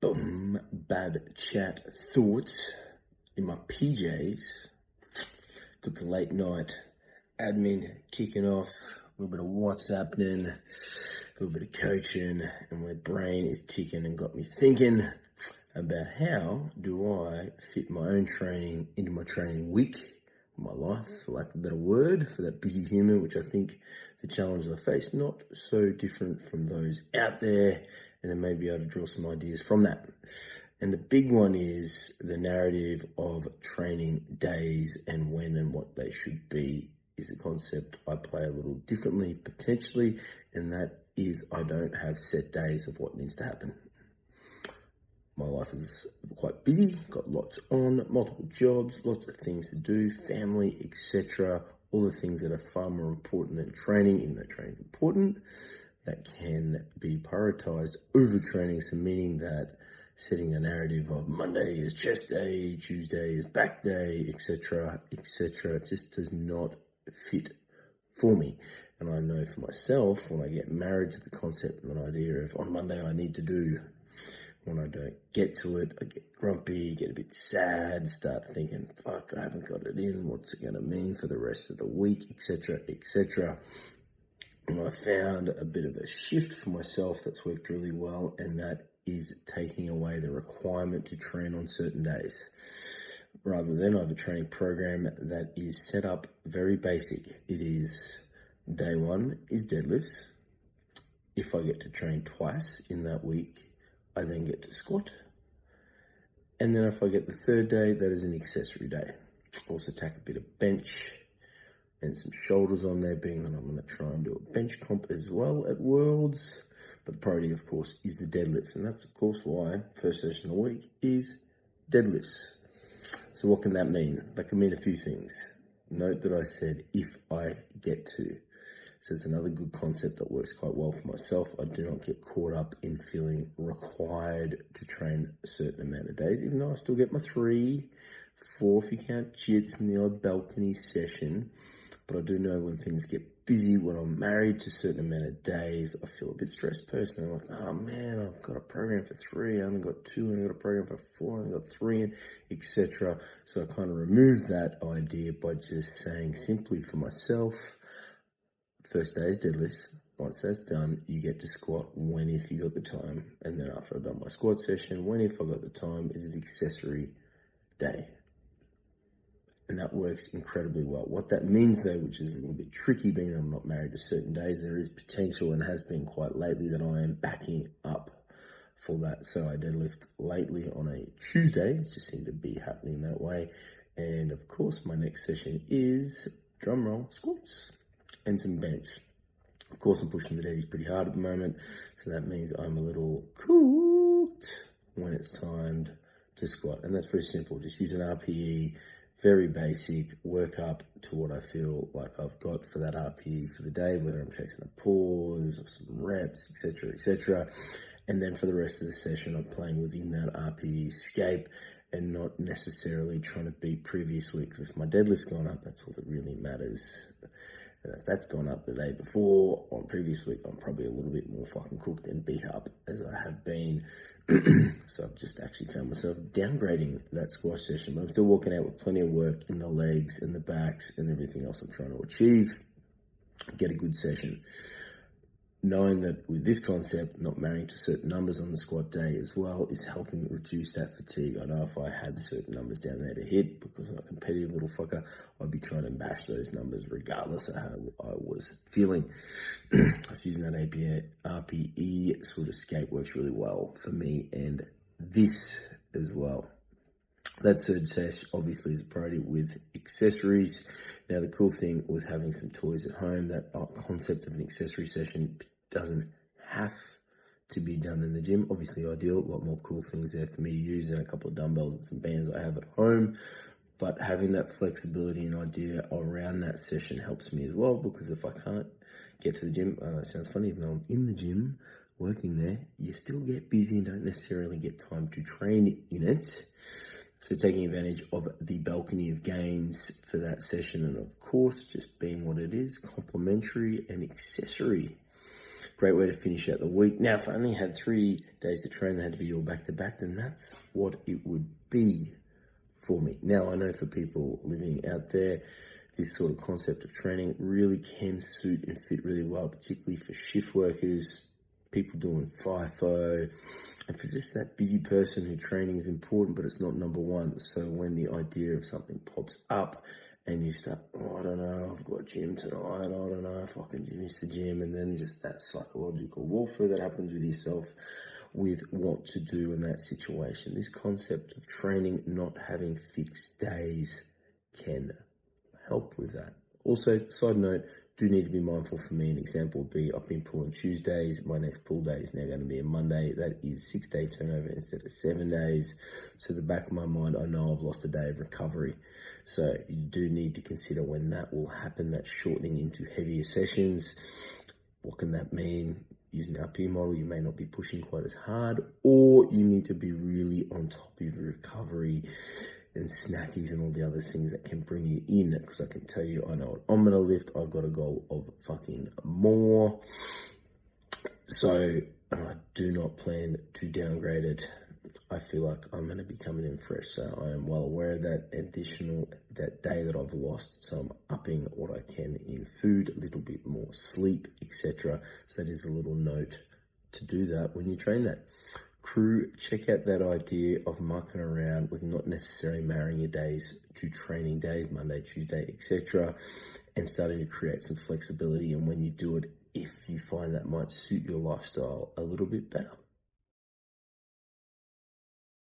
Boom, bad chat thoughts in my PJs. Got the late night admin kicking off, a little bit of WhatsApping, a little bit of coaching, and my brain is ticking and got me thinking about how do I fit my own training into my training week, my life, for lack of a better word, for that busy human, which I think the challenges I face not so different from those out there, and then maybe able to draw some ideas from that. And the big one is the narrative of training days and when and what they should be is a concept I play a little differently potentially, and that is I don't have set days of what needs to happen. My life is quite busy, got lots on, multiple jobs, lots of things to do, family, etc. All the things that are far more important than training, even though training is important, that can be prioritized over training. So meaning that setting a narrative of Monday is chest day, Tuesday is back day, etc., just does not fit for me. And I know for myself, when I get married to the concept and the idea of on Monday I need to do, when I don't get to it, I get grumpy, get a bit sad, start thinking, fuck, I haven't got it in, what's it going to mean for the rest of the week, etc., etc. And I found a bit of a shift for myself that's worked really well, and that is taking away the requirement to train on certain days. Rather than I have a training program that is set up very basic. It is day one is deadlifts. If I get to train twice in that week, I then get to squat. And then if I get the third day, that is an accessory day. Also tack a bit of bench and some shoulders on there, being that I'm going to try and do a bench comp as well at Worlds. But the priority, of course, is the deadlifts. And that's, of course, why first session of the week is deadlifts. So what can that mean? That can mean a few things. Note that I said, if I get to. So it's another good concept that works quite well for myself. I do not get caught up in feeling required to train a certain amount of days, even though I still get my 3, 4 if you count jits and the odd balcony session. But I do know when things get busy, when I'm married to a certain amount of days, I feel a bit stressed personally. I'm like, oh man, I've got a program for 3, I only got 2, and I've got a program for 4, I only got 3, etc. So I kind of removed that idea by just saying simply for myself, first day is deadlifts. Once that's done, you get to squat when if you got the time. And then after I've done my squat session, when if I got the time, it is accessory day. And that works incredibly well. What that means though, which is a little bit tricky being that I'm not married to certain days, there is potential and has been quite lately that I am backing up for that. So I deadlift lately on a Tuesday. It just seemed to be happening that way. And of course, my next session is, drumroll, squats and some bench. Of course, I'm pushing the daddies pretty hard at the moment. So that means I'm a little cooked when it's timed to squat. And that's very simple. Just use an RPE. Very basic, work up to what I feel like I've got for that RPE for the day, whether I'm chasing a pause or some reps, etc. And then for the rest of the session, I'm playing within that RPE scape and not necessarily trying to beat previous week. Because if my deadlift's gone up, that's all that really matters. And if that's gone up the day before, on previous week, I'm probably a little bit more fucking cooked and beat up as I have been. So I've just actually found myself downgrading that squash session, but I'm still walking out with plenty of work in the legs and the backs and everything else I'm trying to achieve. Get a good session. Knowing that with this concept, not marrying to certain numbers on the squat day as well is helping reduce that fatigue. I know if I had certain numbers down there to hit, because I'm a competitive little fucker, I'd be trying to bash those numbers regardless of how I was feeling. Us using that RPE sort of escape works really well for me and this as well. That third session obviously is a priority with accessories. Now the cool thing with having some toys at home, that concept of an accessory session doesn't have to be done in the gym. Obviously ideal, a lot more cool things there for me to use than a couple of dumbbells and some bands I have at home. But having that flexibility and idea around that session helps me as well, because if I can't get to the gym, it sounds funny, even though I'm in the gym working there, you still get busy and don't necessarily get time to train in it. So taking advantage of the balcony of gains for that session, and of course, just being what it is, complementary and accessory. Great way to finish out the week. Now, if I only had 3 days to train, they had to be all back-to-back, then that's what it would be for me. Now, I know for people living out there, this sort of concept of training really can suit and fit really well, particularly for shift workers, people doing FIFO, and for just that busy person who training is important, but it's not number one. So when the idea of something pops up and you start, I don't know, I've got gym tonight, I don't know if I can miss the gym, and then just that psychological warfare that happens with yourself with what to do in that situation. This concept of training not having fixed days can help with that. Also, side note, do need to be mindful. For me, an example would be I've been pulling Tuesdays. My next pull day is now going to be a Monday. That is 6-day turnover instead of 7 days. So the back of my mind, I know I've lost a day of recovery. So you do need to consider when that will happen, that shortening into heavier sessions. What can that mean? Using the RPE model, you may not be pushing quite as hard, or you need to be really on top of your recovery and snackies and all the other things that can bring you in, because I can tell you, I know what I'm going to lift. I've got a goal of fucking more. So, and I do not plan to downgrade it. I feel like I'm going to be coming in fresh. So I am well aware of that that day that I've lost. So I'm upping what I can in food, a little bit more sleep, etc. So that is a little note to do that when you train that. Crew, check out that idea of mucking around with not necessarily marrying your days to training days, Monday, Tuesday, etc., and starting to create some flexibility. And when you do it, if you find that might suit your lifestyle a little bit better.